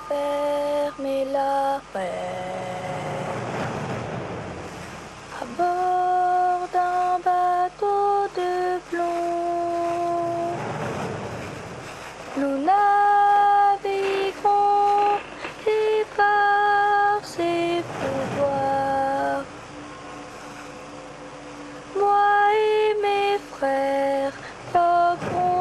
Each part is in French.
fermer la à bord d'un bateau de plomb. Nous naviguerons et par ses pouvoirs, moi et mes frères voguerons.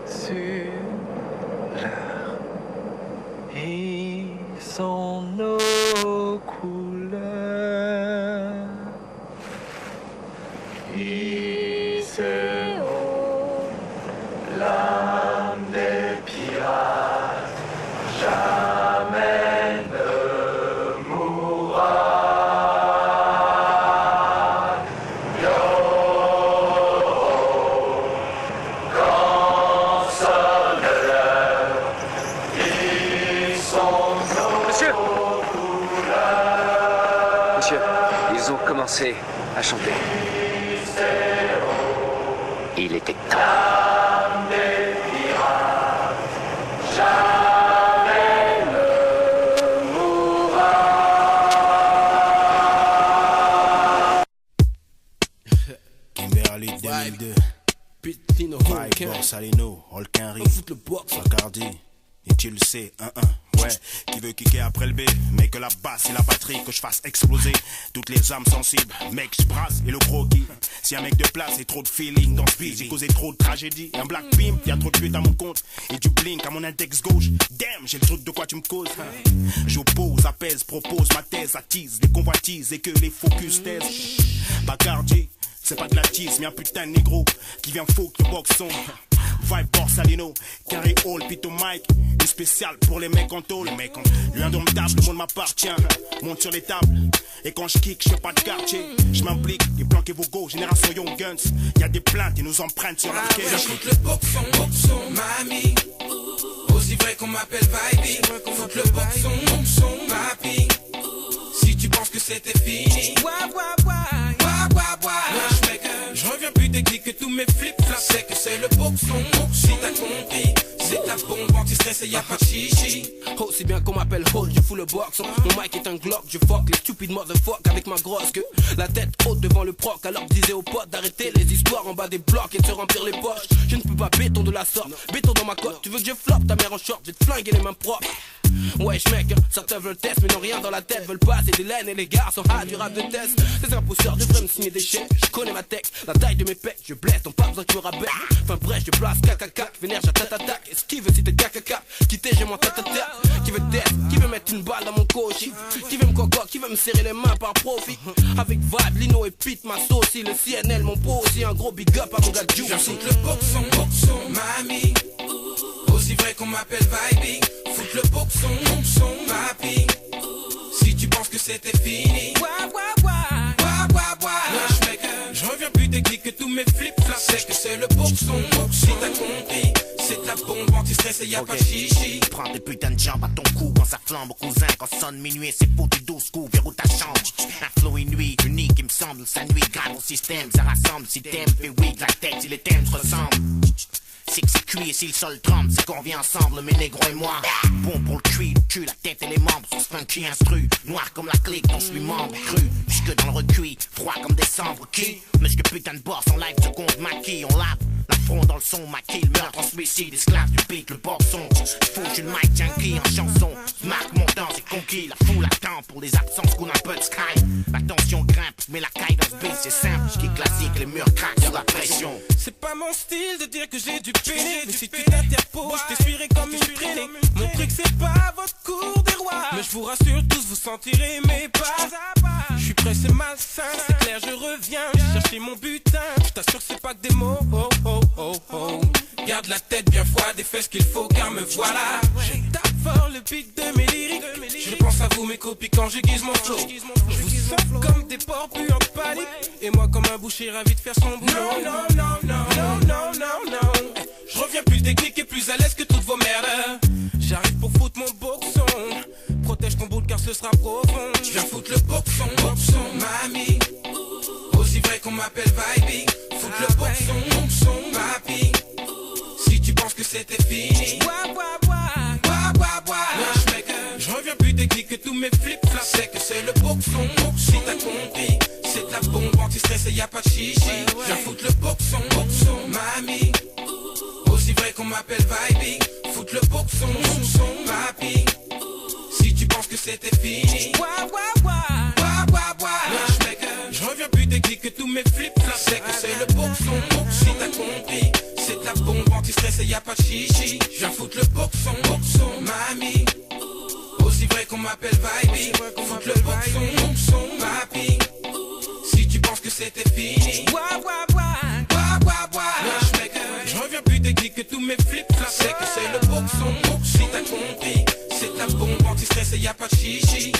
Sur l'air, ils sont nos couleurs. Ici haut, L'âme des pirates jamais ne mourra. Yo, quand sonne l'heure, ils sont nos Monsieur couleurs. Monsieur, ils ont commencé à chanter. Il était temps. L'âme des pirates jamais ne mourra. Kimberly 2002, Pitino, Mike Borsalino, Holkinry, fout le box. Bacardi, et tu le sais, 1-1, ouais. Qui veut kicker après le B, mais que la basse et la batterie, que je fasse exploser toutes les âmes sensibles. Mec, je brasse et le croquis. Si un mec de place et trop de feeling dans ce beat, j'ai causé trop de tragédie. Un black pimp, y'a trop de pute à mon compte. Et du blink à mon index gauche. Damn, j'ai le truc de quoi tu me causes. J'oppose, apaise, propose ma thèse, attise les convoitises et que les focus taisent. Bacardi, c'est pas de la tease, mais un putain de négro qui vient faux que le boxon. Vibe Borsalino, Carré Hall, Pito Mike, une spéciale pour les mecs en tôle. L'indomptable, le monde m'appartient. Monte sur les tables, et quand je kick, je fais pas de quartier. Je m'implique, et planquez vos go, génération Young Guns. Y'a des plaintes et nous empreintes sur l'arcade. J'écoute le boxon, mamie. Aussi vrai qu'on m'appelle Vibey. Foute le boxon, mamie. Si tu penses que c'était fini, je reviens plus technique que tous mes flip-flops. C'est que c'est le boxon, si t'as compris. C'est la bombe anti-stress et y'a pas de chichi. Aussi bien qu'on m'appelle Hall, je fous le boxon. Mon mic est un Glock, je fuck les stupides motherfuck avec ma grosse queue. La tête haute devant le proc, alors disais aux potes d'arrêter les histoires en bas des blocs et de se remplir les poches. Je ne peux pas béton de la sorte, béton dans ma côte. Tu veux que je floppe ta mère en short, je vais te flinguer les mains propres. Wesh mec, certains veulent test mais n'ont rien dans la tête. Veulent passer des laines et les garçons du rap de test. Ces imposteurs devraient me signer des chèques. Je connais ma tech, la taille de mes pecs. Je blesse, t'en pas besoin que je me rabaisse. Enfin bref, je place cacacac, vénère, j'attaque. Esquive si t'es cacacac, quitter j'ai mon tatata. Qui veut test, qui veut mettre une balle dans mon coach. Qui veut me coco, qui veut me serrer les mains par profit. Avec Vibe, Lino et Pete, ma sauce, le CNL, mon beau aussi. Un gros big up à mon gars Juicy. J'ajoute le boxon, mamie. Aussi vrai qu'on m'appelle Vibey. Foute le boxon, papi. Si tu penses que c'était fini, je reviens plus technique que tous mes flip-flops. C'est que c'est le boxon, si t'as compris. C'est de la bombe anti-stress et y'a pas de chichi. Prends des putains de jambes à ton cou quand ça flambe au cousin. Quand sonne minuit, c'est pour tes 12 coups, verrou ta chambre. Un flow nuit unique, il me semble, ça nuit grave au système. Ça rassemble, si t'aimes, fais oui de la tête, si les thèmes se ressemblent. C'est que c'est cuit et si le sol tremble, c'est qu'on vient ensemble, mes négros et moi. Bon pour le cuit, le cul, la tête et les membres, sur ce funky instru. Noir comme la clique, dont je suis membre, cru. Jusque dans le recuit, froid comme décembre, qui? Monsieur putain de boss, en live se compte maquille, on lave. La front dans le son, maquille, le meurtre en suicide, esclave du beat, le boxon. J'fouche une mic junkie en chanson. Marque mon temps, c'est conquis, la foule attend pour les absences qu'on a un peu de sky. La tension grimpe, mais la caille dans ce beat, c'est simple. J'kick classique, les murs craquent sur la pression. C'est pas mon style de dire que j'ai du péné. Mais si tu t'interposes, je t'essuierai comme une traînée. Mon truc c'est pas votre cours des rois. Mais je vous rassure tous, vous sentirez mes pas à pas. Je suis pressé malsain, c'est clair, je reviens. J'ai cherché mon butin, je t'assure c'est pas que des mots. Oh oh oh oh. Garde la tête bien froide et fais ce qu'il faut car me voilà. J'ai tape fort le beat de mes lyriques. Je pense à vous mes copies quand j'aiguise mon flow. Je vous sens comme des porcs puants en panique. Et moi comme un boucher ravi de faire son boulot. Non. Je reviens plus technique et plus à l'aise que toutes vos merdes. J'arrive pour foutre mon boxon. protège ton bout car ce sera profond. Je viens foutre le boxon, boxon, mamie. Aussi vrai qu'on m'appelle Vibe. Foutre le boxon, boxon, papi. Si tu penses que c'était fini, je reviens plus technique que tous mes flip-flops. C'est que c'est le boxon, si t'as compris. C'est de la bombe anti-stress et y'a pas de chichi. Je viens foutre le boxon, boxon, mamie. Aussi vrai qu'on m'appelle Vibe. Foutre le boxon, boxon, papi. Si tu penses que c'était fini, je reviens plus technique que tous mes flip-flops. C'est que c'est le boxon, si t'as compris. C'est de la bombe anti-stress et y'a pas de chichi. Je viens foutre le boxon, boxon, mamie. Aussi vrai qu'on m'appelle Vibe. Foutre le boxon, boxon, papi. Si tu penses que c'était fini, je reviens plus technique que tous mes flip-flops. C'est que c'est le boxon, si t'as compris. C'est de la bombe anti-stress et y'a pas de chichi.